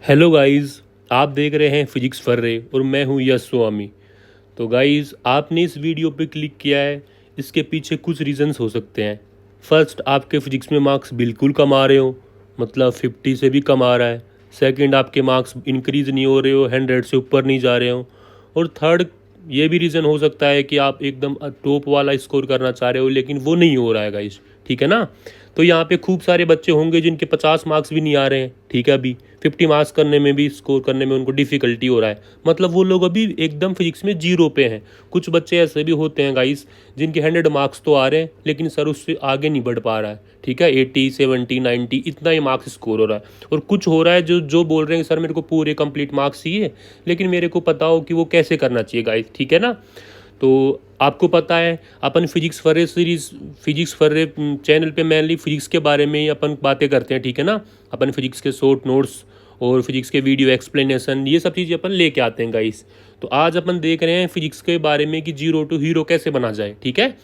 Hello guys, आप देख रहे हैं फिजिक्स फर्रे और मैं हूं यश स्वामी। तो गाइस, आपने इस वीडियो पे क्लिक किया है, इसके पीछे कुछ रीजंस हो सकते हैं। फर्स्ट, आपके फिजिक्स में मार्क्स बिल्कुल कम आ रहे हो, मतलब 50 से भी कम आ रहा है। सेकंड, आपके मार्क्स इंक्रीज नहीं हो रहे हो, 100 से ऊपर नहीं जा रहे हो। और थर्ड, ये भी रीज़न हो सकता है कि आप एकदम टॉप वाला स्कोर करना चाह रहे हो लेकिन वो नहीं हो रहा है गाइस, ठीक है ना। तो यहाँ पे खूब सारे बच्चे होंगे जिनके 50 मार्क्स भी नहीं आ रहे हैं, ठीक है। अभी 50 मार्क्स करने में भी, स्कोर करने में उनको डिफ़िकल्टी हो रहा है, मतलब वो लोग अभी एकदम फिजिक्स में जीरो पे हैं। कुछ बच्चे ऐसे भी होते हैं गाइस जिनके 100 मार्क्स तो आ रहे हैं लेकिन सर उससे आगे नहीं बढ़ पा रहा है, ठीक है। 80 70 90 इतना ही मार्क्स स्कोर हो रहा है। और कुछ हो रहा है जो जो बोल रहे हैं सर मेरे को पूरे कंप्लीट मार्क्स चाहिए, लेकिन मेरे को पता हो कि वो कैसे करना चाहिए गाइस, ठीक है ना। तो आपको पता है अपन फिजिक्स फर्रे सीरीज़, फिजिक्स फर्रे चैनल पे मेनली फिजिक्स के बारे में ही अपन बातें करते हैं, ठीक है ना। अपन फिजिक्स के शॉर्ट नोट्स और फिजिक्स के वीडियो एक्सप्लेनेशन, ये सब चीज़ें अपन लेके आते हैं गाइस। तो आज अपन देख रहे हैं फिजिक्स के बारे में कि जीरो टू हीरो कैसे बना जाए, ठीक है।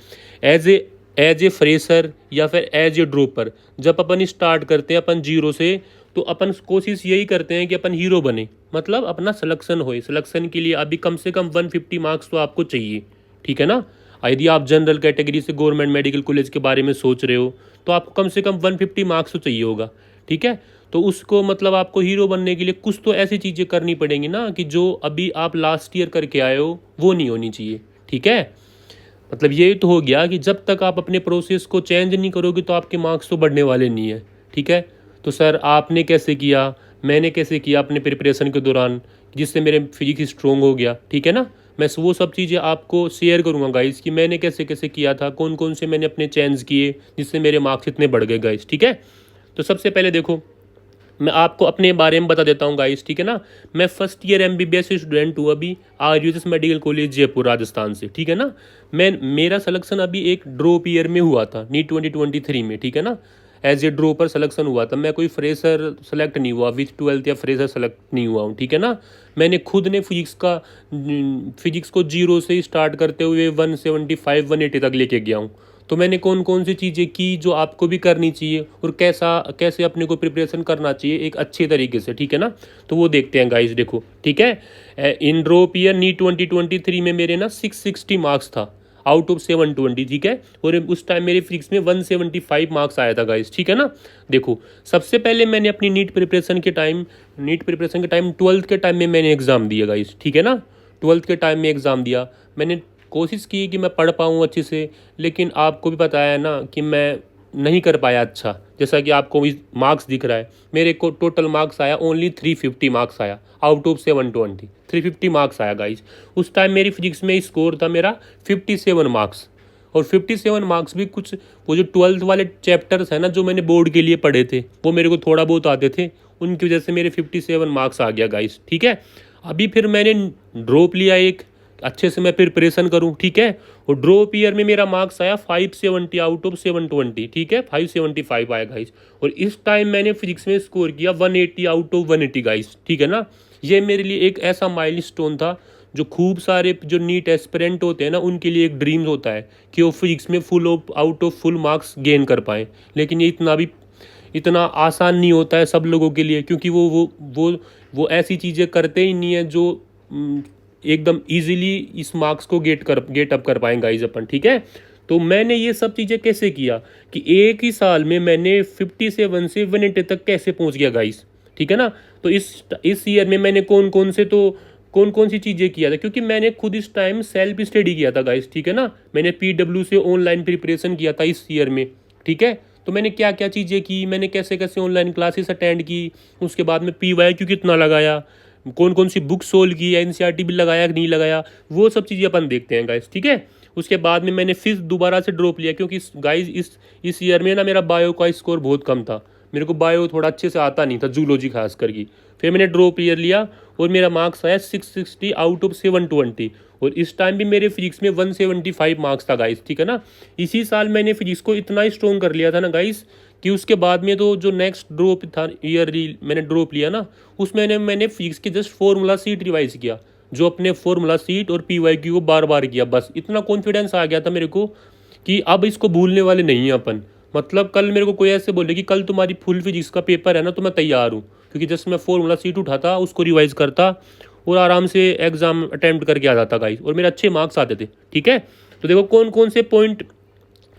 एज ए फ्रेशर या फिर एज ए ड्रॉपर जब अपन स्टार्ट करते हैं अपन जीरो से, तो अपन कोशिश यही करते हैं कि अपन हीरो बने, मतलब अपना सिलेक्शन होए। सिलेक्शन के लिए अभी कम से कम 150 मार्क्स तो आपको चाहिए, ठीक है ना। यदि आप जनरल कैटेगरी से गवर्नमेंट मेडिकल कॉलेज के बारे में सोच रहे हो तो आपको कम से कम 150 मार्क्स तो चाहिए होगा, ठीक है। तो उसको मतलब आपको हीरो बनने के लिए कुछ तो ऐसी चीज़ें करनी पड़ेंगी ना कि जो अभी आप लास्ट ईयर करके आए हो वो नहीं होनी चाहिए, ठीक है। मतलब ये तो हो गया कि जब तक आप अपने प्रोसेस को चेंज नहीं करोगे तो आपके मार्क्स तो बढ़ने वाले नहीं है, ठीक है। तो सर आपने कैसे किया, मैंने कैसे किया अपने प्रिपरेशन के दौरान जिससे मेरे फिजिक्स स्ट्रॉन्ग हो गया, ठीक है ना। मैं वो सब चीज़ें आपको शेयर करूँगा गाइस कि मैंने कैसे कैसे किया था, कौन कौन से मैंने अपने चेंज किए जिससे मेरे मार्क्स इतने बढ़ गए गाइस, ठीक है। तो सबसे पहले देखो, मैं आपको अपने बारे में बता देता हूँ गाइस, ठीक है ना। मैं फर्स्ट ईयर एमबीबीएस स्टूडेंट हूँ अभी RUS medical college Jaipur Rajasthan से, ठीक है ना। मेरा सिलेक्शन अभी एक ड्रॉप ईयर में हुआ था, नीट 2023 में, ठीक है ना। एज ए ड्रॉपर सिलेक्शन हुआ था, मैं कोई फ्रेशर सेलेक्ट नहीं हुआ, विथ 12th या फ्रेशर सेलेक्ट नहीं हुआ हूँ, ठीक है ना। मैंने खुद ने फिजिक्स को जीरो से स्टार्ट करते हुए 175 180 तक लेके गया हूँ। तो मैंने कौन कौन सी चीज़ें की जो आपको भी करनी चाहिए और कैसे अपने को प्रिपरेशन करना चाहिए एक अच्छे तरीके से, ठीक है ना। तो वो देखते हैं गाइस, देखो ठीक है। इन ड्रॉप ईयर नीट 2023 में मेरे ना 660 मार्क्स था आउट ऑफ 720, ठीक है। और उस टाइम मेरे फिजिक्स में 175 मार्क्स आया था गाइस, ठीक है ना। देखो, सबसे पहले मैंने अपनी नीट प्रिपरेशन के टाइम 12th के टाइम में मैंने एग्ज़ाम दिया गाइस, ठीक है ना। 12th के टाइम में एग्ज़ाम दिया मैंने, कोशिश की कि मैं पढ़ पाऊँ अच्छे से, लेकिन आपको भी पता है ना कि मैं नहीं कर पाया अच्छा। जैसा कि आपको मार्क्स दिख रहा है, मेरे को टोटल मार्क्स आया ओनली 350 मार्क्स आया आउट ऑफ 720, 350 मार्क्स आया गाइज। उस टाइम मेरी फिजिक्स में स्कोर था मेरा 57 मार्क्स। और 57 मार्क्स भी कुछ, वो जो 12th वाले चैप्टर्स हैं ना जो मैंने बोर्ड के लिए पढ़े थे वो मेरे को थोड़ा बहुत आते थे, उनकी वजह से मेरे 57 मार्क्स आ गया गाइज, ठीक है। अभी फिर मैंने ड्रॉप लिया एक, अच्छे से मैं प्रिपरेशन करूं, ठीक है। और ड्रॉप ईयर में मेरा मार्क्स आया 570 आउट ऑफ 720, ठीक है, 575 आया गाइस। और इस टाइम मैंने फिजिक्स में स्कोर किया 180 आउट ऑफ 180 गाइस, ठीक है ना। ये मेरे लिए एक ऐसा माइलस्टोन था जो खूब सारे जो नीट एस्पिरेंट होते हैं ना उनके लिए एक ड्रीम होता है कि वो फिजिक्स में out of full marks gain कर पाएँ। लेकिन ये इतना आसान नहीं होता है सब लोगों के लिए, क्योंकि वो ऐसी चीज़ें करते ही नहीं है जो एकदम इजीली इस मार्क्स को गेट अप कर पाएंगे गाइज अपन, ठीक है। तो मैंने ये सब चीज़ें कैसे किया कि एक ही साल में मैंने 57 से 180 तक कैसे पहुंच गया गाइज, ठीक है ना। तो इस ईयर में मैंने कौन कौन सी चीज़ें किया था, क्योंकि मैंने खुद इस टाइम सेल्फ स्टडी किया था गाइज, ठीक है ना। मैंने PW से ऑनलाइन प्रिपरेशन किया था इस ईयर में, ठीक है। तो मैंने क्या क्या चीज़ें की, मैंने कैसे कैसे ऑनलाइन क्लासेस अटेंड की, उसके बाद में PYQ कितना लगाया, कौन कौन सी बुक सोल्व की, NCERT भी लगाया कि नहीं लगाया, वो सब चीज़ें अपन देखते हैं गाइस, ठीक है। उसके बाद में मैंने फिर दोबारा से ड्रॉप लिया, क्योंकि गाइस इस ईयर में ना मेरा बायो का स्कोर बहुत कम था, मेरे को बायो थोड़ा अच्छे से आता नहीं था, जूलॉजी खास करके। फिर मैंने ड्रॉप ईयर लिया और मेरा मार्क्स आया 660 आउट ऑफ 720। और इस टाइम भी मेरे फिजिक्स में 175 मार्क्स था गाइस, ठीक है ना। इसी साल मैंने फिजिक्स को इतना स्ट्रॉन्ग कर लिया था ना गाइस कि उसके बाद में तो जो नेक्स्ट ड्रॉप था ईयर मैंने ड्रॉप लिया ना, उसमें मैंने फिजिक्स के जस्ट फॉर्मूला सीट रिवाइज किया, जो अपने फॉर्मूला सीट और PYQ को बार बार किया, बस इतना कॉन्फिडेंस आ गया था मेरे को कि अब इसको भूलने वाले नहीं हैं अपन। मतलब कल मेरे को कोई ऐसे बोले कि कल तुम्हारी फुल फिजिक्स का पेपर है ना, तो मैं तैयार हूँ, क्योंकि जस्ट मैं फॉर्मूला सीट उठाता, उसको रिवाइज करता और आराम से एग्ज़ाम अटैम्प्ट करके आ जाता गाइस, और मेरे अच्छे मार्क्स आते थे। ठीक है, तो देखो कौन कौन से पॉइंट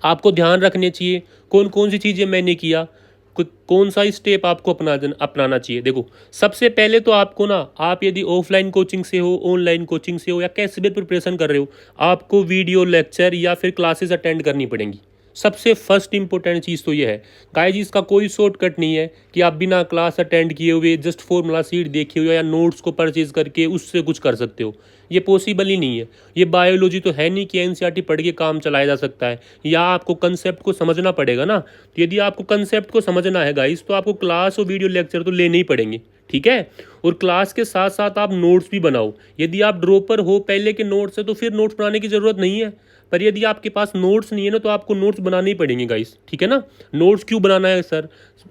आपको ध्यान रखने चाहिए, कौन कौन सी चीज़ें मैंने किया, कौन सा स्टेप आपको अपनाना चाहिए। देखो सबसे पहले तो आपको ना, आप यदि ऑफलाइन कोचिंग से हो, ऑनलाइन कोचिंग से हो, या कैसे भी प्रिपरेशन कर रहे हो, आपको वीडियो लेक्चर या फिर क्लासेस अटेंड करनी पड़ेंगी। सबसे फर्स्ट इंपॉर्टेंट चीज़ तो ये है गाइस, इसका कोई शॉर्टकट नहीं है कि आप बिना क्लास अटेंड किए हुए जस्ट फॉर्मूला सीट देखे हुए या नोट्स को परचेज करके उससे कुछ कर सकते हो। ये पॉसिबल ही नहीं है। ये बायोलॉजी तो है नहीं कि एनसीईआरटी पढ़ के काम चलाया जा सकता है, या आपको कंसेप्ट को समझना पड़ेगा ना। तो यदि आपको कंसेप्ट को समझना है गाइस, तो आपको क्लास और वीडियो लेक्चर तो लेने ही पड़ेंगे। ठीक है, और क्लास के साथ साथ आप नोट्स भी बनाओ। यदि आप ड्रॉपर हो पहले के नोट्स से, तो फिर नोट्स बनाने की ज़रूरत नहीं है। पर यदि आपके पास नोट्स नहीं है ना, तो आपको नोट्स बनाने ही पड़ेंगे गाइस। ठीक है ना, नोट्स क्यों बनाना है सर,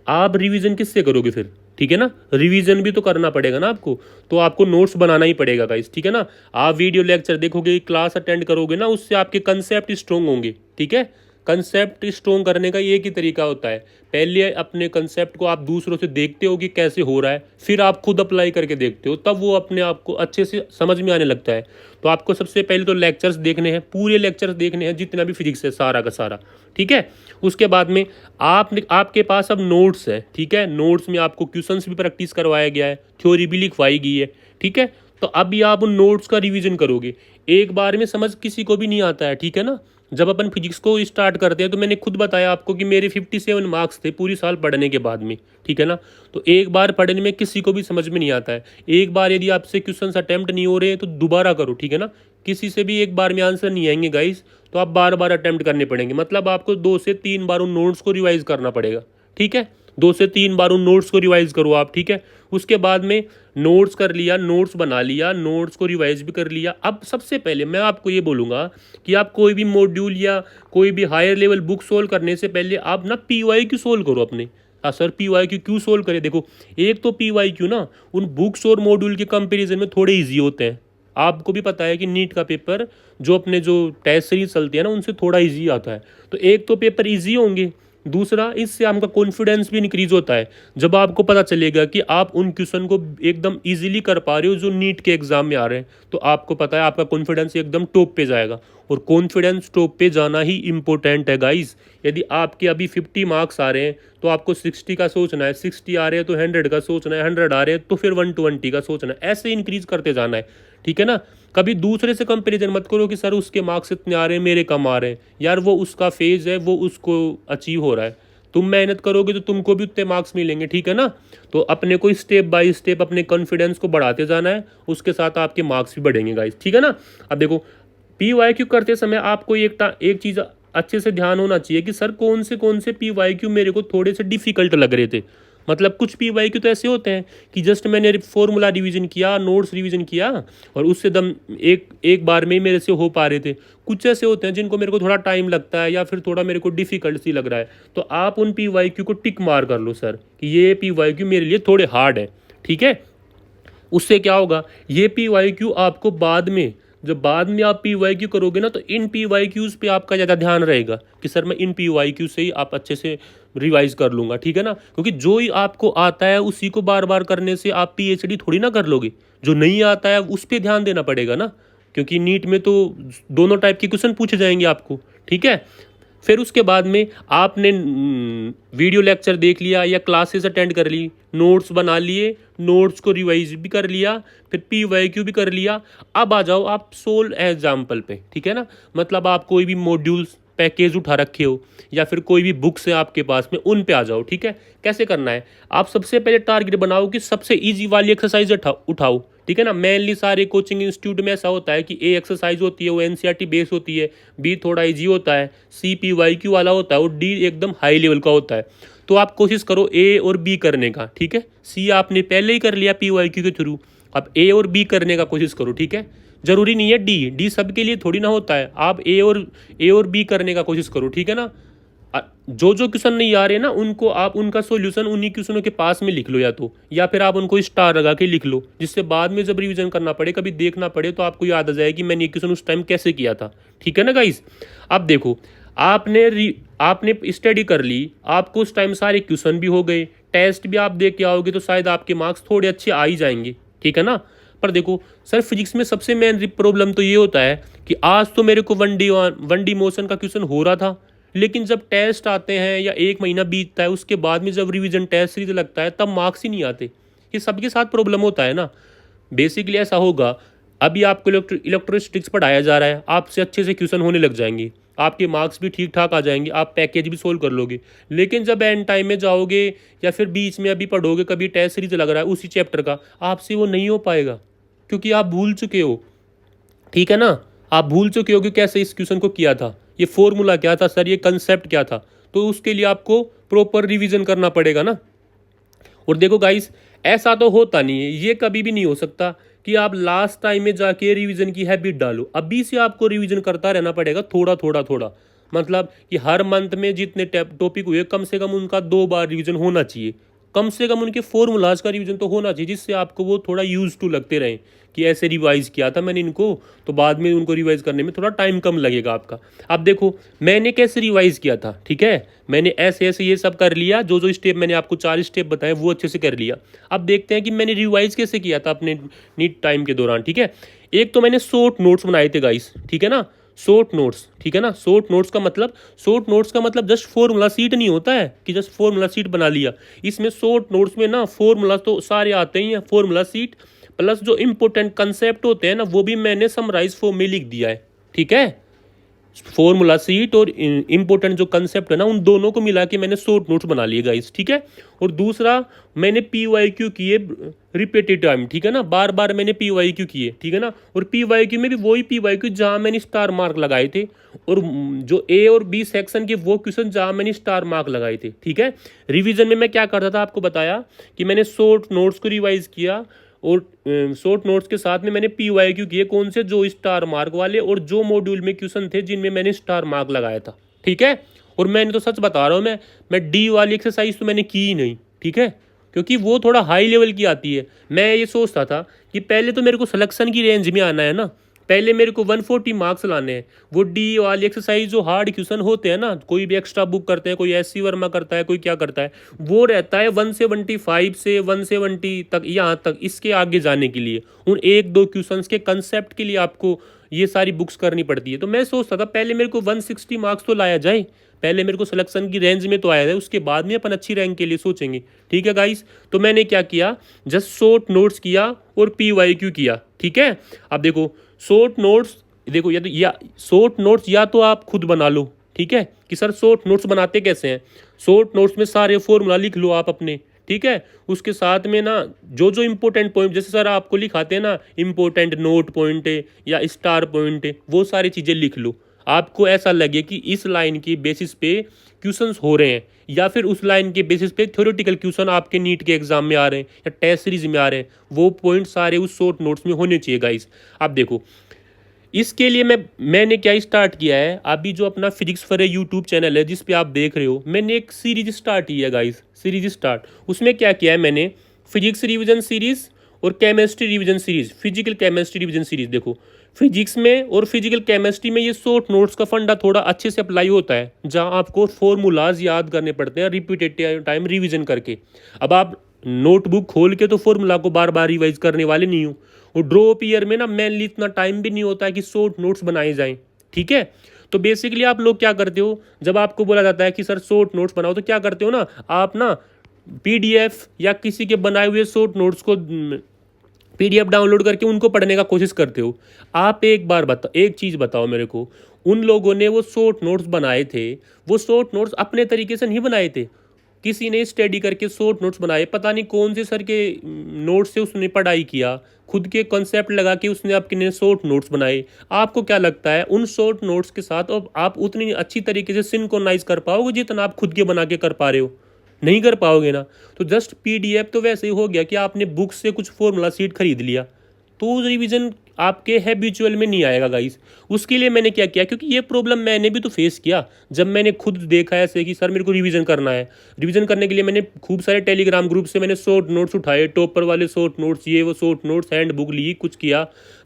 आप रिवीजन किससे करोगे फिर। ठीक है ना, रिवीजन भी तो करना पड़ेगा ना आपको, तो आपको नोट्स बनाना ही पड़ेगा गाइस। ठीक है ना, आप वीडियो लेक्चर देखोगे, क्लास अटेंड करोगे ना, उससे आपके कंसेप्ट स्ट्रॉन्ग होंगे। ठीक है, कंसेप्ट स्ट्रॉन्ग करने का एक ही तरीका होता है, पहले अपने कंसेप्ट को आप दूसरों से देखते हो कि कैसे हो रहा है, फिर आप खुद अप्लाई करके देखते हो, तब वो अपने आप को अच्छे से समझ में आने लगता है। तो आपको सबसे पहले तो लेक्चर्स देखने हैं, पूरे लेक्चर्स देखने हैं, जितना भी फिजिक्स है सारा का सारा। ठीक है, उसके बाद में आपके पास अब नोट्स है। ठीक है, नोट्स में आपको क्वेश्चंस भी प्रैक्टिस करवाया गया है, थ्योरी भी लिखवाई गई है। ठीक है, तो अभी आप उन नोट्स का रिवीजन करोगे। एक बार में समझ किसी को भी नहीं आता है। ठीक है ना, जब अपन फिजिक्स को स्टार्ट करते हैं तो मैंने खुद बताया आपको कि मेरे 57 मार्क्स थे पूरी साल पढ़ने के बाद में। ठीक है ना, तो एक बार पढ़ने में किसी को भी समझ में नहीं आता है। एक बार यदि आपसे क्वेश्चंस अटेम्प्ट नहीं हो रहे हैं तो दोबारा करो। ठीक है ना, किसी से भी एक बार में आंसर नहीं आएंगे गाइस, तो आप बार बार अटेम्प्ट करने पड़ेंगे। मतलब आपको 2 से 3 बार उन नोट्स को रिवाइज करना पड़ेगा। ठीक है, 2 से 3 बार उन नोट्स को रिवाइज करो आप। ठीक है, उसके बाद में नोट्स कर लिया, नोट्स बना लिया, नोट्स को रिवाइज भी कर लिया। अब सबसे पहले मैं आपको ये बोलूँगा कि आप कोई भी मॉड्यूल या कोई भी हायर लेवल बुक सोल्व करने से पहले आप ना PYQ सोल्व करो अपने। सर PYQ क्यों सोल्व करें, देखो एक तो PYQ ना उन बुक्स और मॉड्यूल के कंपेरिजन में थोड़े ईजी होते हैं। आपको भी पता है कि नीट का पेपर जो अपने जो टेस्ट सीरीज चलती है ना, उनसे थोड़ा ईजी आता है। तो एक तो पेपर ईजी होंगे, दूसरा इससे आपका कॉन्फिडेंस भी इंक्रीज होता है। जब आपको पता चलेगा कि आप उन क्वेश्चन को एकदम इजीली कर पा रहे हो जो नीट के एग्जाम में आ रहे हैं, तो आपको पता है आपका कॉन्फिडेंस एकदम टॉप पे जाएगा। और कॉन्फिडेंस टॉप पे जाना ही इंपॉर्टेंट है गाइस। यदि आपके अभी 50 मार्क्स आ रहे हैं तो आपको 60 का सोचना है, 60 आ रहे हैं तो 100 का सोचना है, 100 आ रहे हैं तो फिर 120 का सोचना है, ऐसे इंक्रीज करते जाना है। ठीक है ना, कभी दूसरे से कंपैरिजन मत करो कि सर उसके मार्क्स इतने आ रहे हैं, मेरे कम आ रहे हैं। यार वो उसका फेज है, वो उसको अचीव हो रहा है। तुम मेहनत करोगे तो तुमको भी उतने मार्क्स मिलेंगे। ठीक है ना, तो अपने को स्टेप बाय स्टेप अपने कॉन्फिडेंस को बढ़ाते जाना है, उसके साथ आपके मार्क्स भी बढ़ेंगे गाइस। ठीक है ना, अब देखो PYQ करते समय आपको एक चीज़ अच्छे से ध्यान होना चाहिए कि सर कौन से PYQ मेरे को थोड़े से डिफिकल्ट लग रहे थे। मतलब कुछ PYQ तो ऐसे होते हैं कि जस्ट मैंने फॉर्मूला रिवीजन किया, नोट्स रिवीजन किया, और उससे दम एक बार में ही मेरे से हो पा रहे थे। कुछ ऐसे होते हैं जिनको मेरे को थोड़ा टाइम लगता है या फिर थोड़ा मेरे को डिफिकल्ट सी लग रहा है, तो आप उन PYQ को टिक मार कर लो सर कि ये PYQ मेरे लिए थोड़े हार्ड है। ठीक है, उससे क्या होगा, ये PYQ आपको जब बाद में आप PYQ करोगे ना, तो इन PYQs पे आपका ज़्यादा ध्यान रहेगा कि सर मैं इन PYQ से ही आप अच्छे से रिवाइज कर लूँगा। ठीक है ना, क्योंकि जो ही आपको आता है उसी को बार बार करने से आप PhD थोड़ी ना कर लोगे। जो नहीं आता है उस पर ध्यान देना पड़ेगा ना, क्योंकि नीट में तो दोनों टाइप के क्वेश्चन पूछे जाएंगे आपको। ठीक है, फिर उसके बाद में आपने वीडियो लेक्चर देख लिया या क्लासेस अटेंड कर ली, नोट्स बना लिए, नोट्स को रिवाइज भी कर लिया, फिर PYQ भी कर लिया। अब आ जाओ आप सोल एग्जाम्पल पे। ठीक है ना, मतलब आप कोई भी मॉड्यूल्स पैकेज उठा रखे हो या फिर कोई भी बुक्स है आपके पास में, उन पे आ जाओ। ठीक है, कैसे करना है, आप सबसे पहले टारगेट बनाओ कि सबसे ईजी वाली एक्सरसाइज उठाओ। ठीक है ना, मेनली सारे कोचिंग इंस्टीट्यूट में ऐसा होता है कि A एक्सरसाइज होती है वो NCERT बेस होती है, B थोड़ा इजी होता है, C PYQ वाला होता है और D एकदम हाई लेवल का होता है। तो आप कोशिश करो A और B करने का। ठीक है, C आपने पहले ही कर लिया PYQ के थ्रू, अब A और B करने का कोशिश करो। ठीक है, जरूरी नहीं है D सबके लिए थोड़ी ना होता है, आप A और B करने का कोशिश करो। ठीक है ना, जो क्वेश्चन नहीं आ रहे ना, उनको आप उनका सॉल्यूशन उन्हीं क्वेश्चनों के पास में लिख लो, या फिर आप उनको स्टार लगा के लिख लो, जिससे बाद में जब रिवीजन करना पड़े, कभी देखना पड़े, तो आपको याद आ जाए कि मैंने ये क्वेश्चन उस टाइम कैसे किया था। ठीक है ना गाइस, अब देखो आपने आपने स्टडी कर ली, आपको उस टाइम सारे क्वेश्चन भी हो गए, टेस्ट भी आप दे के आओगे तो शायद आपके मार्क्स थोड़े अच्छे आ ही जाएंगे, ठीक है ना। पर देखो सर, फिजिक्स में सबसे मेन प्रॉब्लम तो ये होता है कि आज तो मेरे को वन डी मोशन का क्वेश्चन हो रहा था, लेकिन जब टेस्ट आते हैं या एक महीना बीतता है उसके बाद में जब रिवीजन टेस्ट सीरीज लगता है तब मार्क्स ही नहीं आते। ये सबके साथ प्रॉब्लम होता है ना। बेसिकली ऐसा होगा, अभी आपको इलेक्ट्रोस्टैटिक्स पढ़ाया जा रहा है, आपसे अच्छे से क्वेश्चन होने लग जाएंगे, आपके मार्क्स भी ठीक ठाक आ जाएंगे, आप पैकेज भी सोल्व कर लोगे। लेकिन जब एंड टाइम में जाओगे या फिर बीच में अभी पढ़ोगे, कभी टेस्ट सीरीज लग रहा है उसी चैप्टर का, आपसे वो नहीं हो पाएगा क्योंकि आप भूल चुके हो, ठीक है ना। आप भूल चुके हो कि कैसे इस क्वेश्चन को किया था, ये फॉर्मूला क्या था सर, ये कंसेप्ट क्या था। तो उसके लिए आपको प्रॉपर रिवीजन करना पड़ेगा ना। और देखो गाइस, ऐसा तो होता नहीं है, ये कभी भी नहीं हो सकता कि आप लास्ट टाइम में जाके रिवीजन की हैबिट डालो। अभी से आपको रिवीजन करता रहना पड़ेगा, थोड़ा थोड़ा थोड़ा। मतलब कि हर मंथ में जितने टॉपिक हुए कम से कम उनका 2 बार रिवीजन होना चाहिए, कम से कम उनके फॉर्मूलाज का रिवीजन तो होना चाहिए, जिससे आपको वो थोड़ा यूज टू लगते रहें कि ऐसे रिवाइज किया था मैंने इनको, तो बाद में उनको रिवाइज करने में थोड़ा टाइम कम लगेगा आपका। अब देखो मैंने कैसे रिवाइज किया था, ठीक है, मैंने ऐसे ऐसे ये सब कर लिया, जो जो स्टेप मैंने आपको 4 स्टेप बताए वो अच्छे से कर लिया। अब देखते हैं कि मैंने रिवाइज कैसे किया था अपने नीट टाइम के दौरान, ठीक है। एक तो मैंने शॉर्ट नोट्स बनाए थे गाइस, ठीक है ना, शॉर्ट नोट्स, ठीक है ना। शॉर्ट नोट्स का मतलब जस्ट फॉर्मूला सीट नहीं होता है कि जस्ट फॉर्मूला सीट बना लिया। इसमें शॉर्ट नोट्स में ना फॉर्मूला तो सारे आते ही हैं, फॉर्मूला सीट प्लस जो इंपॉर्टेंट कंसेप्ट होते हैं ना वो भी मैंने समराइज फॉर्म में लिख दिया है, ठीक है। फॉर्मूला सीट और इंपॉर्टेंट जो कंसेप्ट है ना उन दोनों को मिला के मैंने शॉर्ट नोट्स बना लिए गाइस, ठीक है। और दूसरा मैंने PYQ किए रिपीटेड टाइम, ठीक है ना, बार बार मैंने PYQ किए, ठीक है ना। और PYQ में भी वही PYQ जहाँ मैंने स्टार मार्क लगाए थे, और जो A और B सेक्शन के वो क्वेश्चन जहाँ मैंने स्टार मार्क लगाए थे, ठीक है। रिवीजन में मैं क्या करता था आपको बताया कि मैंने शॉर्ट नोट्स को रिवाइज किया, और शॉर्ट नोट्स के साथ में मैंने PYQ किए कौन से, जो स्टार मार्क वाले और जो मॉड्यूल में क्वेश्चन थे जिनमें मैंने स्टार मार्क लगाया था, ठीक है। और मैंने तो सच बता रहा हूँ, मैं D वाली एक्सरसाइज तो मैंने की ही नहीं, ठीक है, क्योंकि वो थोड़ा हाई लेवल की आती है। मैं ये सोचता था कि पहले तो मेरे को सिलेक्शन की रेंज में आना है ना, पहले मेरे को 140 मार्क्स लाने हैं। वो D वाली एक्सरसाइज जो हार्ड क्वेश्चन होते हैं ना, कोई भी एक्स्ट्रा बुक करते हैं, कोई SC वर्मा करता है, कोई क्या करता है, वो रहता है 175 से 170 तक, यहाँ तक इसके आगे जाने के लिए उन 1-2 क्वेश्चंस के कंसेप्ट के लिए आपको ये सारी बुक्स करनी पड़ती है। तो मैं सोचता था पहले मेरे को 160 मार्क्स तो लाया जाए, पहले मेरे को सिलेक्शन की रेंज में तो आया जाए, उसके बाद में अपन अच्छी रैंक के लिए सोचेंगे, ठीक है गाइस। तो मैंने क्या किया, जस्ट शॉर्ट नोट्स किया और PYQ किया, ठीक है। अब देखो शॉर्ट नोट्स, देखो या शॉर्ट नोट्स या तो आप खुद बना लो, ठीक है, कि सर शॉर्ट नोट्स बनाते कैसे हैं। शॉर्ट नोट्स में सारे फॉर्मूला लिख लो आप अपने, ठीक है। उसके साथ में ना जो जो इंपॉर्टेंट पॉइंट, जैसे सर आपको लिखाते हैं ना इंपॉर्टेंट नोट पॉइंट है या स्टार पॉइंट है, वो सारी चीज़ें लिख लो। आपको ऐसा लगे कि इस लाइन की बेसिस पे क्वेश्चंस हो रहे हैं, या फिर उस लाइन के बेसिस पे थ्योरेटिकल क्वेश्चन आपके नीट के एग्जाम में आ रहे हैं या टेस्ट सीरीज में आ रहे हैं, वो पॉइंट सारे उस शॉर्ट नोट्स में होने चाहिए गाइस। आप देखो इसके लिए मैंने क्या स्टार्ट किया है, अभी जो अपना फिजिक्स फॉर यूट्यूब चैनल है जिस पे आप देख रहे हो, मैंने एक सीरीज स्टार्ट की है गाइस, सीरीज स्टार्ट। उसमें क्या किया है मैंने, फिजिक्स रिवीजन सीरीज और chemistry revision series, physical chemistry revision series. देखो फिजिक्स में और फिजिकल केमिस्ट्री में ये शॉर्ट नोट्स का फंडा थोड़ा अच्छे से अप्लाई होता है, जहाँ आपको फॉर्मूलाज याद करने पड़ते हैं रिपीटेड टाइम रिवीजन करके। अब आप नोटबुक खोल के तो फॉर्मूला को बार बार रिवाइज करने वाले नहीं हो, और ड्रॉप ईयर में ना मेनली इतना टाइम भी नहीं होता है कि शॉर्ट नोट्स बनाए जाएं, ठीक है। तो बेसिकली आप लोग क्या करते हो, जब आपको बोला जाता है कि सर शॉर्ट नोट्स बनाओ, तो क्या करते हो ना, आप ना PDF या किसी के बनाए हुए शॉर्ट नोट्स को PDF डाउनलोड करके उनको पढ़ने का कोशिश करते हो। आप एक चीज़ बताओ मेरे को, उन लोगों ने वो शॉर्ट नोट्स बनाए थे, वो शॉर्ट नोट्स अपने तरीके से नहीं बनाए थे, किसी ने स्टडी करके शॉर्ट नोट्स बनाए, पता नहीं कौन से सर के नोट्स से उसने पढ़ाई किया, खुद के कॉन्सेप्ट लगा के उसने आपके शॉर्ट नोट्स बनाए। आपको क्या लगता है उन शॉर्ट नोट्स के साथ अब आप उतनी अच्छी तरीके से सिंक्रोनाइज कर पाओगे जितना आप खुद के बना के कर पा रहे हो? नहीं कर पाओगे ना। तो जस्ट PDF तो वैसे ही हो गया कि आपने बुक से कुछ फॉर्मूला सीट खरीद लिया, तो रिवीजन आपके हैबिचुअल में नहीं आएगा गाइस। उसके लिए मैंने क्या किया, क्योंकि ये प्रॉब्लम मैंने भी तो फेस किया जब मैंने खुद देखा ऐसे कि सर मेरे को रिवीजन करना है। रिवीजन करने के लिए मैंने खूब सारे टेलीग्राम ग्रुप से मैंने शॉर्ट नोट्स उठाए, टॉपर वाले शॉर्ट नोट्स, ये वो शॉर्ट नोट्स, हैंड बुक ली, कुछ किया,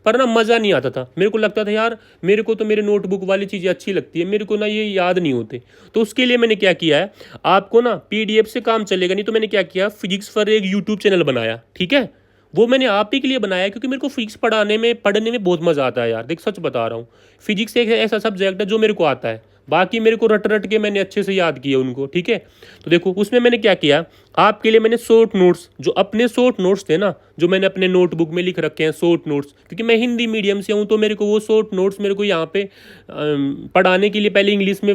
पर ना मज़ा नहीं आता था। मेरे को लगता था यार मेरे को तो मेरे नोटबुक वाली चीज़ें अच्छी लगती है, मेरे को ना ये याद नहीं होते। तो उसके लिए मैंने क्या किया है, आपको ना पीडीएफ से काम चलेगा नहीं, तो मैंने क्या किया, फिजिक्स फॉर एक यूट्यूब चैनल बनाया। ठीक है, वो मैंने आप ही के लिए बनाया क्योंकि मेरे को फिजिक्स पढ़ने में बहुत मज़ा आता है यार। देख सच बता रहा हूँ, फिजिक्स एक ऐसा सब्जेक्ट है जो मेरे को आता है, बाकी मेरे को रट रट के मैंने अच्छे से याद किए उनको। ठीक है, तो देखो उसमें मैंने क्या किया, आपके लिए मैंने शॉर्ट नोट्स, जो अपने शॉर्ट नोट्स थे ना, जो मैंने अपने नोटबुक में लिख रखे हैं शॉर्ट नोट्स, क्योंकि मैं हिंदी मीडियम से हूँ तो मेरे को वो शॉर्ट नोट्स मेरे को यहाँ पे पढ़ाने के लिए पहले इंग्लिश में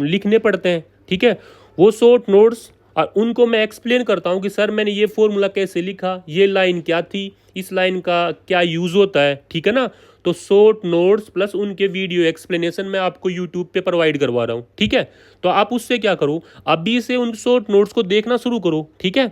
लिखने पड़ते हैं। ठीक है, वो शॉर्ट नोट्स और उनको मैं एक्सप्लेन करता हूँ कि सर मैंने ये फॉर्मूला कैसे लिखा, ये लाइन क्या थी, इस लाइन का क्या यूज़ होता है। ठीक है ना, तो शॉर्ट नोट्स प्लस उनके वीडियो एक्सप्लेनेशन मैं आपको यूट्यूब पे प्रोवाइड करवा रहा हूँ। ठीक है, तो आप उससे क्या करो, अभी से उन शॉर्ट नोट्स को देखना शुरू करो। ठीक है,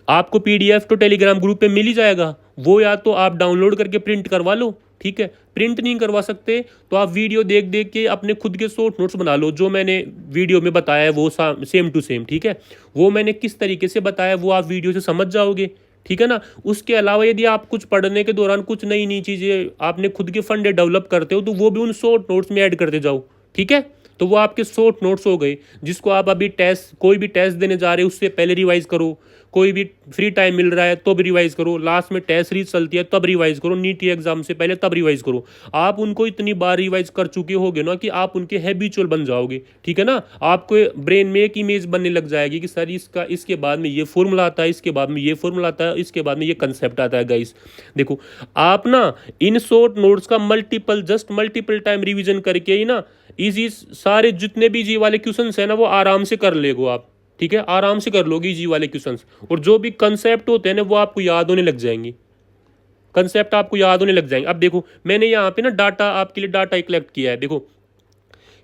आपको पीडीएफ तो टेलीग्राम ग्रुप पे मिल ही जाएगा, वो या तो आप डाउनलोड करके प्रिंट करवा लो। ठीक है, प्रिंट नहीं करवा सकते तो आप वीडियो देख देख के अपने खुद के शॉर्ट नोट्स बना लो, जो मैंने वीडियो में बताया है वो सेम टू सेम। ठीक है, वो मैंने किस तरीके से बताया वो आप वीडियो से समझ जाओगे। ठीक है ना, उसके अलावा यदि आप कुछ पढ़ने के दौरान कुछ नई नई चीज़ें आपने खुद के फंडे डेवलप करते हो तो वो भी उन शॉर्ट नोट्स में ऐड करते जाओ। ठीक है, तो वो आपके शॉर्ट नोट्स हो गए, जिसको आप अभी टेस्ट, कोई भी टेस्ट देने जा रहे हो उससे पहले रिवाइज करो, कोई भी फ्री टाइम मिल रहा है तो भी रिवाइज करो, लास्ट में टेस्ट सीरीज चलती है तब रिवाइज करो, नीट के एग्जाम से पहले तब रिवाइज करो। आप उनको इतनी बार रिवाइज कर चुके होगे ना कि आप उनके हैबिचुअल बन जाओगे। ठीक है ना, आपको ब्रेन में एक इमेज बनने लग जाएगी कि सर इसका इसके बाद में ये फॉर्मूला आता है, इसके बाद में ये फॉर्मूला आता है, इसके बाद में ये कंसेप्ट आता है। गाइस देखो, आप ना इन शॉर्ट नोट्स का मल्टीपल टाइम रिविजन करके ही ना इजी सारे जितने भी जी वाले क्वेश्चंस है ना वो आराम से कर लेगो आप। ठीक है, आराम से कर लोगे जी वाले क्वेश्चंस, और जो भी कंसेप्ट होते हैं ना वो आपको याद होने लग जाएंगे, कंसेप्ट आपको याद होने लग जाएंगे। अब देखो मैंने यहाँ पे ना डाटा आपके लिए डाटा कलेक्ट किया है। देखो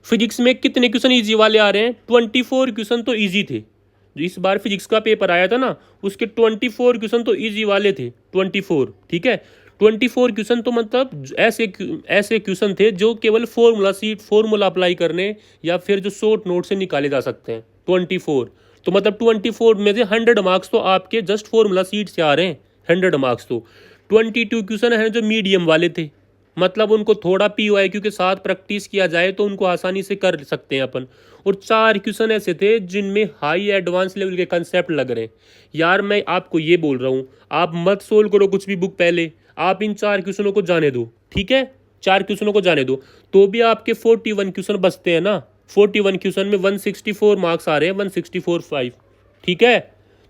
फिजिक्स में कितने क्वेश्चन इजी वाले आ रहे हैं, 24 क्वेश्चन तो इजी थे। जो इस बार फिजिक्स का पेपर आया था ना उसके 24 क्वेश्चन तो इजी वाले थे, 24। ठीक है, 24 क्वेश्चन तो मतलब ऐसे क्वेश्चन थे जो केवल फॉर्मूला अप्लाई करने या फिर जो शॉर्ट नोट से निकाले जा सकते हैं। 24 तो मतलब 24 में से 100 मार्क्स तो आपके जस्ट फॉर्मूला सीट से आ रहे हैं। 100 मार्क्स तो 22 क्वेश्चन हैं जो मीडियम वाले थे, मतलब उनको थोड़ा पीओआईक्यू के साथ प्रैक्टिस किया जाए तो उनको आसानी से कर सकते हैं अपन। और 4 क्वेश्चन ऐसे थे जिनमें हाई एडवांस लेवल के कंसेप्ट लग रहे हैं। यार मैं आपको ये बोल रहा हूँ, आप मत सोल्व करो कुछ भी बुक पहले, आप इन 4 क्वेश्चनों को जाने दो। ठीक है, 4 क्वेश्चनों को जाने दो तो भी आपके 41 क्वेश्चन बचते हैं ना। 41 क्वेश्चन में 164 मार्क्स आ रहे हैं, 164.5। ठीक है,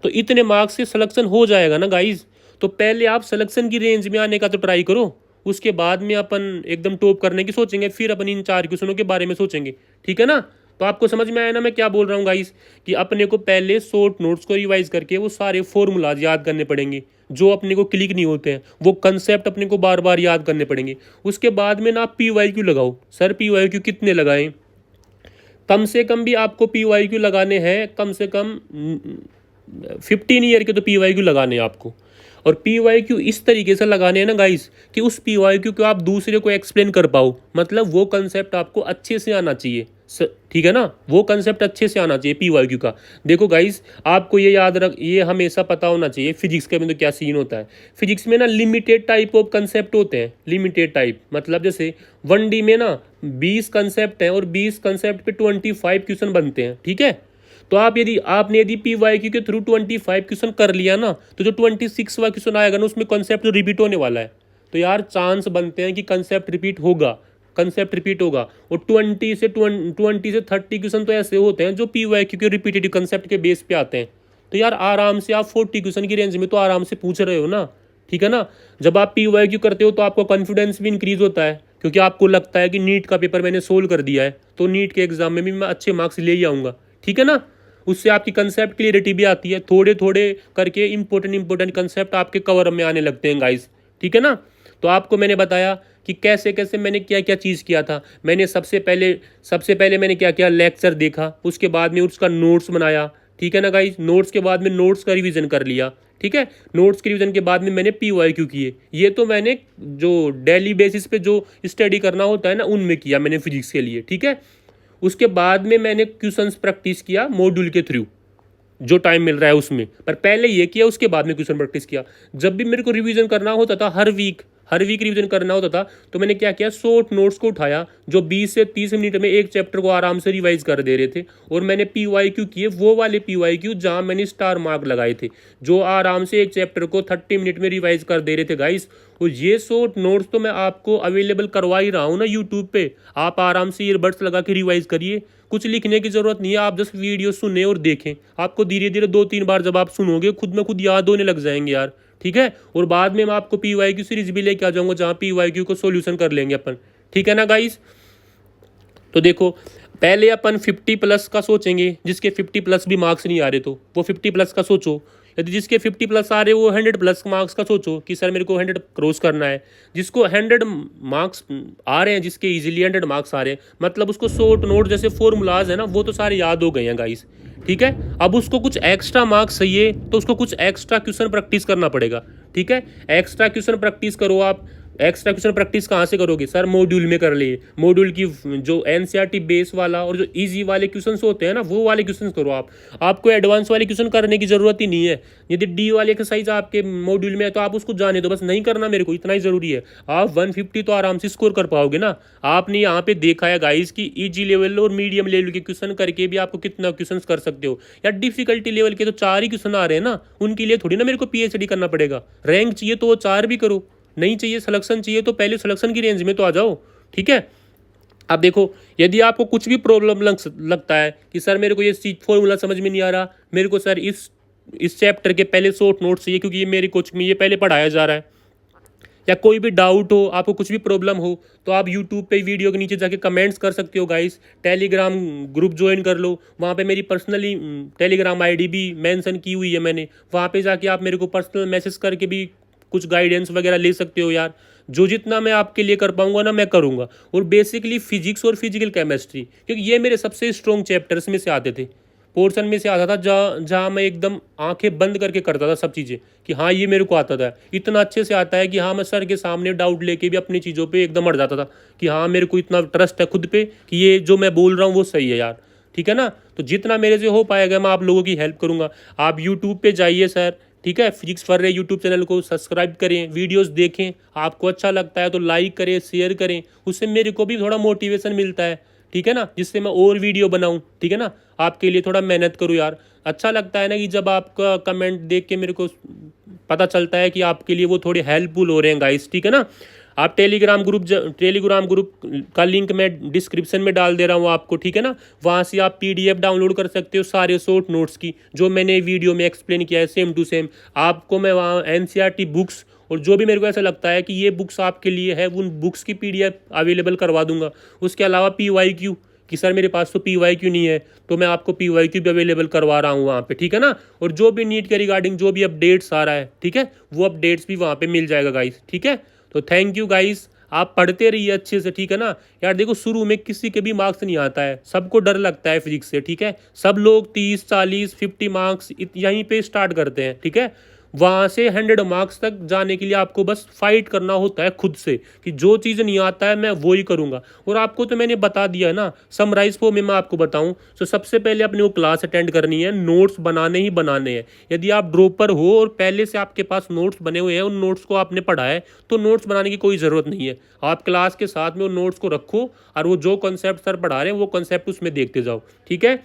तो इतने मार्क्स से सिलेक्शन हो जाएगा ना गाइज। तो पहले आप सिलेक्शन की रेंज में आने का तो ट्राई करो, उसके बाद में अपन एकदम टॉप करने की सोचेंगे, फिर अपन इन 4 क्वेश्चनों के बारे में सोचेंगे। ठीक है ना, तो आपको समझ में आया ना मैं क्या बोल रहा हूँ गाइस, कि अपने को पहले शॉर्ट नोट्स को रिवाइज करके वो सारे फॉर्मूलाज याद करने पड़ेंगे जो अपने को क्लिक नहीं होते हैं, वो कंसेप्ट अपने को बार बार याद करने पड़ेंगे। उसके बाद में ना आप पीवाईक्यू लगाओ। सर पीवाईक्यू कितने लगाएं, कम से कम भी आपको पीवाईक्यू लगाने हैं, कम से कम 15 ईयर के तो पीवाईक्यू लगाने हैं आपको। और पीवाईक्यू इस तरीके से लगाने हैं ना गाइस कि उस पीवाईक्यू को आप दूसरे को एक्सप्लेन कर पाओ, मतलब वो कंसेप्ट आपको अच्छे से आना चाहिए। ठीक है ना, वो कंसेप्ट अच्छे से आना चाहिए पीवाईक्यू का। देखो गाइस आपको ये याद रख, ये हमेशा पता होना चाहिए फिजिक्स के में तो क्या सीन होता है। फिजिक्स में ना लिमिटेड टाइप ऑफ कंसेप्ट होते हैं, लिमिटेड टाइप मतलब जैसे 1D में ना 20 कंसेप्ट हैं और 20 कंसेप्ट पे 25 क्वेश्चन बनते हैं। ठीक है, तो आपने यदि पीवाईक्यू के थ्रू 25 क्वेश्चन कर लिया ना, तो जो 26वां क्वेश्चन आएगा ना उसमें कंसेप्ट रिपीट होने वाला है। तो यार चांस बनते हैं कि कंसेप्ट रिपीट होगा, कंसेप्ट रिपीट होगा। और 20 से 30 क्वेश्चन तो ऐसे होते हैं जो पीवाईक्यू के रिपीटेटिव कंसेप्ट के बेस पे आते हैं। तो यार आराम से आप 40 क्वेश्चन की रेंज में तो आराम से पूछ रहे हो ना। ठीक है ना, जब आप पीवाईक्यू करते हो तो आपको कॉन्फिडेंस भी इंक्रीज होता है, क्योंकि आपको लगता है कि नीट का पेपर मैंने सोल्व कर दिया है तो नीट के एग्जाम में भी मैं अच्छे मार्क्स ले ही आऊँगा। ठीक है ना, उससे आपकी कंसेप्ट क्लियरिटी भी आती है, थोड़े थोड़े करके इंपॉर्टेंट कंसेप्ट आपके कवर में आने लगते हैं गाइस। ठीक है ना, तो आपको मैंने बताया कि कैसे कैसे मैंने क्या क्या चीज़ किया था। मैंने सबसे पहले मैंने क्या किया, लेक्चर देखा, उसके बाद में उसका नोट्स बनाया। ठीक है ना गाइस, नोट्स के बाद में नोट्स का रिवीजन कर लिया। ठीक है। नोट्स के रिवीजन के बाद में मैंने PYQ किए। ये तो मैंने जो डेली बेसिस पे जो स्टडी करना होता है ना उनमें किया मैंने फिजिक्स के लिए, ठीक है। उसके बाद में मैंने क्वेश्चंस प्रैक्टिस किया मॉड्यूल के थ्रू, जो टाइम मिल रहा है उसमें, पर पहले ये किया उसके बाद में क्वेश्चन प्रैक्टिस किया। जब भी मेरे को रिवीजन करना होता था हर वीक रिवीजन करना होता था, तो मैंने क्या किया, शॉर्ट नोट्स को उठाया जो 20 से 30 मिनट में एक चैप्टर को आराम से रिवाइज कर दे रहे थे, और मैंने PYQ किए, वो वाले PYQ जहां मैंने स्टार मार्क लगाए थे, जो आराम से एक चैप्टर को 30 मिनट में रिवाइज कर दे रहे थे गाइस। और ये शॉर्ट नोट्स तो मैं आपको अवेलेबल करवा ही रहा हूँ ना यूट्यूब पे, आप आराम से ईयरबड्स लगा के रिवाइज करिए, कुछ लिखने की जरूरत नहीं है, आप जस्ट वीडियो सुने और देखें, आपको धीरे धीरे 2-3 बार जब आप सुनोगे खुद में खुद याद होने लग जाएंगे यार, ठीक है। और बाद में मैं आपको PYQ सीरीज भी लेके आ जाऊंगा जहां PYQ को सॉल्यूशन कर लेंगे अपन, ठीक है ना गाइस। तो देखो, पहले अपन 50+ का सोचेंगे, जिसके 50+ भी मार्क्स नहीं आ रहे तो वो 50+ का सोचो। यदि जिसके 50+ आ रहे वो 100+ मार्क्स का सोचो कि सर मेरे को 100 क्रॉस करना है। जिसको 100 मार्क्स आ रहे हैं, जिसके इजीली 100 मार्क्स आ रहे हैं, मतलब उसको शॉर्ट नोट जैसे फॉर्मूलाज है ना वो तो सारे याद हो गए हैं गाइस, ठीक है। अब उसको कुछ एक्स्ट्रा मार्क्स चाहिए तो उसको कुछ एक्स्ट्रा क्वेश्चन प्रैक्टिस करना पड़ेगा, ठीक है। एक्स्ट्रा क्वेश्चन प्रैक्टिस करो आप। एक्स्ट्रा क्वेश्चन प्रैक्टिस कहाँ से करोगे सर, मॉड्यूल में कर लिए, मॉड्यूल की जो NCERT बेस वाला और जो इजी वाले क्वेश्चंस होते हैं ना वो वाले क्वेश्चंस करो आप। आपको एडवांस वाले क्वेश्चन करने की जरूरत ही नहीं है। यदि D वाले एक्सरसाइज आपके मॉड्यूल में है तो आप उसको जाने दो, बस नहीं करना मेरे को, इतना ही जरूरी है। आप 150 तो आराम से स्कोर कर पाओगे ना। आपने यहाँ पे देखा है गाइस कि ईजी लेवल और मीडियम लेवल के क्वेश्चन करके भी आपको कितना क्वेश्चन कर सकते हो। या डिफिकल्टी लेवल के तो 4 ही क्वेश्चन आ रहे हैं ना, उनके लिए थोड़ी ना मेरे को PhD करना पड़ेगा। रैंक चाहिए तो वो 4 भी करो, नहीं चाहिए सिलेक्शन चाहिए तो पहले सिलेक्शन की रेंज में तो आ जाओ, ठीक है। अब देखो, यदि आपको कुछ भी प्रॉब्लम लगता है कि सर मेरे को ये फॉर्मूला समझ में नहीं आ रहा, मेरे को सर इस चैप्टर के पहले शॉर्ट नोट्स चाहिए क्योंकि ये मेरी कोचिंग में ये पहले पढ़ाया जा रहा है, या कोई भी डाउट हो, आपको कुछ भी प्रॉब्लम हो, तो आप यूट्यूब पे वीडियो के नीचे जाके कमेंट्स कर सकते हो गाइस। टेलीग्राम ग्रुप ज्वाइन कर लो, वहाँ पे मेरी पर्सनली टेलीग्राम ID भी मेंशन की हुई है मैंने, वहाँ पे जाके आप मेरे को पर्सनल मैसेज करके भी कुछ गाइडेंस वगैरह ले सकते हो यार। जो जितना मैं आपके लिए कर पाऊंगा ना मैं करूंगा। और बेसिकली फिजिक्स और फिजिकल केमिस्ट्री, क्योंकि ये मेरे सबसे स्ट्रॉन्ग चैप्टर्स में से आते थे, पोर्शन में से आता था जहाँ मैं एकदम आंखें बंद करके करता था सब चीज़ें, कि हाँ ये मेरे को आता था, इतना अच्छे से आता है कि हाँ मैं सर के सामने डाउट लेके भी अपनी चीज़ों पे एकदम अड़ जाता था कि हाँ मेरे को इतना ट्रस्ट है खुद पे कि ये जो मैं बोल रहा हूँ वो सही है यार, ठीक है ना। तो जितना मेरे से हो पाएगा मैं आप लोगों की हेल्प करूँगा। आप यूट्यूब पे जाइए सर, ठीक है, फिजिक्स फर रे यूट्यूब चैनल को सब्सक्राइब करें, वीडियोस देखें, आपको अच्छा लगता है तो लाइक करें, शेयर करें, उससे मेरे को भी थोड़ा मोटिवेशन मिलता है, ठीक है ना, जिससे मैं और वीडियो बनाऊं, ठीक है ना। आपके लिए थोड़ा मेहनत करूं यार। अच्छा लगता है ना कि जब आपका कमेंट देख के मेरे को पता चलता है कि आपके लिए वो थोड़े हेल्पफुल हो रहे हैं गाइस, ठीक है ना। आप टेलीग्राम ग्रुप का लिंक मैं डिस्क्रिप्शन में डाल दे रहा हूँ आपको, ठीक है ना। वहाँ से आप PDF डाउनलोड कर सकते हो सारे शॉर्ट नोट्स की, जो मैंने वीडियो में एक्सप्लेन किया है सेम टू सेम। आपको मैं वहाँ NCERT बुक्स और जो भी मेरे को ऐसा लगता है कि ये बुक्स आपके लिए है, उन बुक्स की PDF अवेलेबल करवा दूंगा। उसके अलावा PYQ कि सर मेरे पास तो PYQ नहीं है, तो मैं आपको PYQ भी अवेलेबल करवा रहा हूँ वहाँ पे, ठीक है ना। और जो भी नीट के रिगार्डिंग जो भी अपडेट्स आ रहा है, ठीक है, वो अपडेट्स भी वहाँ पे मिल जाएगा गाइस, ठीक है। तो थैंक यू गाइस, आप पढ़ते रहिए अच्छे से, ठीक है ना यार। देखो शुरू में किसी के भी मार्क्स नहीं आता है, सबको डर लगता है फिजिक्स से, ठीक है। सब लोग 30, 40, 50 मार्क्स यहीं पे स्टार्ट करते हैं, ठीक है। वहाँ से 100 मार्क्स तक जाने के लिए आपको बस फाइट करना होता है खुद से, कि जो चीज़ नहीं आता है मैं वो ही करूँगा। और आपको तो मैंने बता दिया है ना, समराइज फॉर्म में मैं आपको बताऊँ तो सबसे पहले अपने को क्लास अटेंड करनी है, नोट्स बनाने ही बनाने हैं। यदि आप ड्रॉपर हो और पहले से आपके पास नोट्स बने हुए हैं, उन नोट्स को आपने पढ़ा है, तो नोट्स बनाने की कोई ज़रूरत नहीं है। आप क्लास के साथ में उन नोट्स को रखो और वो जो कॉन्सेप्ट सर पढ़ा रहे हैं वो कॉन्सेप्ट उसमें देखते जाओ, ठीक है।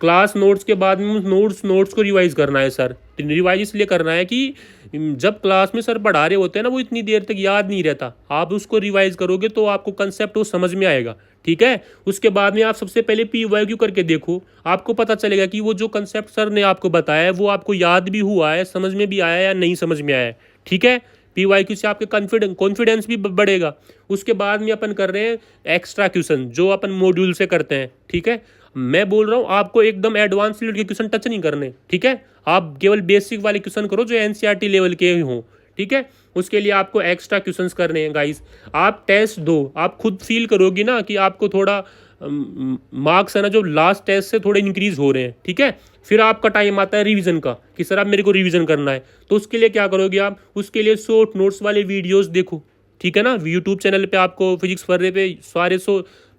क्लास नोट्स के बाद में नोट्स को रिवाइज करना है सर। रिवाइज इसलिए करना है कि जब क्लास में सर पढ़ा रहे होते हैं ना वो इतनी देर तक याद नहीं रहता, आप उसको रिवाइज करोगे तो आपको कंसेप्ट वो समझ में आएगा, ठीक है। उसके बाद में आप सबसे पहले PYQ करके देखो, आपको पता चलेगा कि वो जो कंसेप्ट सर ने आपको बताया है वो आपको याद भी हुआ है, समझ में भी आया या नहीं समझ में आया है, ठीक है। PYQ से आपके कॉन्फिडेंस भी बढ़ेगा। उसके बाद में अपन कर रहे हैं एक्स्ट्रा क्वेश्चन जो अपन मॉड्यूल से करते हैं, ठीक है। मैं बोल रहा हूँ आपको एकदम एडवांस लेवल के क्वेश्चन टच नहीं करने, ठीक है। आप केवल बेसिक वाले क्वेश्चन करो जो NCERT लेवल के हों, ठीक है। उसके लिए आपको एक्स्ट्रा क्वेश्चंस करने हैं गाइस। आप टेस्ट दो, आप खुद फील करोगी ना कि आपको थोड़ा मार्क्स है ना जो लास्ट टेस्ट से थोड़े इंक्रीज हो रहे हैं, ठीक है। फिर आपका टाइम आता है रिवीजन का कि सर अब मेरे को रिवीजन करना है, तो उसके लिए क्या करोगे आप, उसके लिए शॉर्ट नोट्स वाले वीडियोस देखो, ठीक है ना। यूट्यूब चैनल पे आपको फिजिक्स फर रहे पे सारे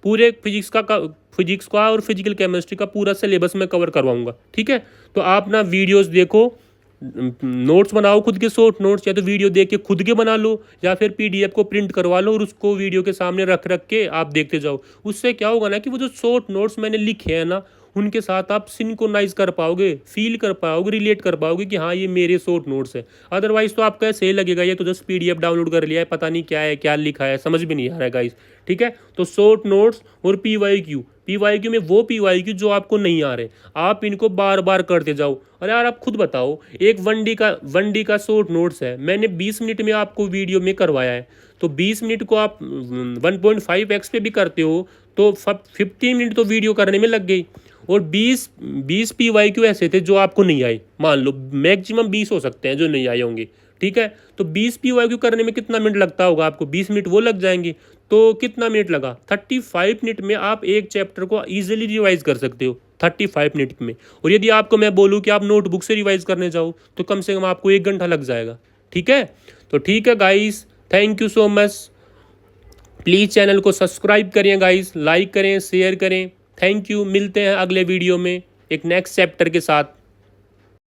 पूरे फिजिक्स का और फिजिकल केमिस्ट्री का पूरा सिलेबस मैं कवर करवाऊंगा, ठीक है। तो आप ना वीडियोस देखो, नोट्स बनाओ खुद के शॉर्ट नोट्स, या तो वीडियो देख के खुद के बना लो या फिर पीडीएफ को प्रिंट करवा लो और उसको वीडियो के सामने रख रख के आप देखते जाओ। उससे क्या होगा ना कि वो जो शॉर्ट नोट्स मैंने लिखे हैं ना उनके साथ आप सिंक्रोनाइज कर पाओगे, फील कर पाओगे, रिलेट कर पाओगे कि हाँ ये मेरे शॉर्ट नोट्स है। अदरवाइज तो आपको ऐसे ही लगेगा ये तो जस्ट पीडीएफ डाउनलोड कर लिया है, पता नहीं क्या है क्या लिखा है, समझ भी नहीं आ रहा है गाइस, ठीक है। तो शॉर्ट नोट्स और पीवाईक्यू में वो पीवाईक्यू जो आपको नहीं आ रहे आप इनको बार बार करते जाओ। अरे यार आप खुद बताओ, एक 1D का शॉर्ट नोट्स है, मैंने 20 मिनट में आपको वीडियो में करवाया है, तो 20 मिनट को आप 1.5x पे भी करते हो तो 15 मिनट तो वीडियो करने में लग गई। और 20 पीवाईक्यू ऐसे थे जो आपको नहीं आए, मान लो मैक्सिमम 20 हो सकते हैं जो नहीं आए होंगे, ठीक है। तो 20 पीवाईक्यू करने में कितना मिनट लगता होगा आपको, 20 मिनट वो लग जाएंगे, तो कितना मिनट लगा, 35 मिनट में आप एक चैप्टर को इजीली रिवाइज कर सकते हो 35 मिनट में। और यदि आपको मैं बोलूँ कि आप नोटबुक से रिवाइज करने जाओ तो कम से कम आपको 1 घंटा लग जाएगा, ठीक है। तो ठीक है guys, thank you so much. Please channel को सब्सक्राइब करें गाइस, लाइक करें, शेयर करें। थैंक यू, मिलते हैं अगले वीडियो में एक नेक्स्ट चैप्टर के साथ।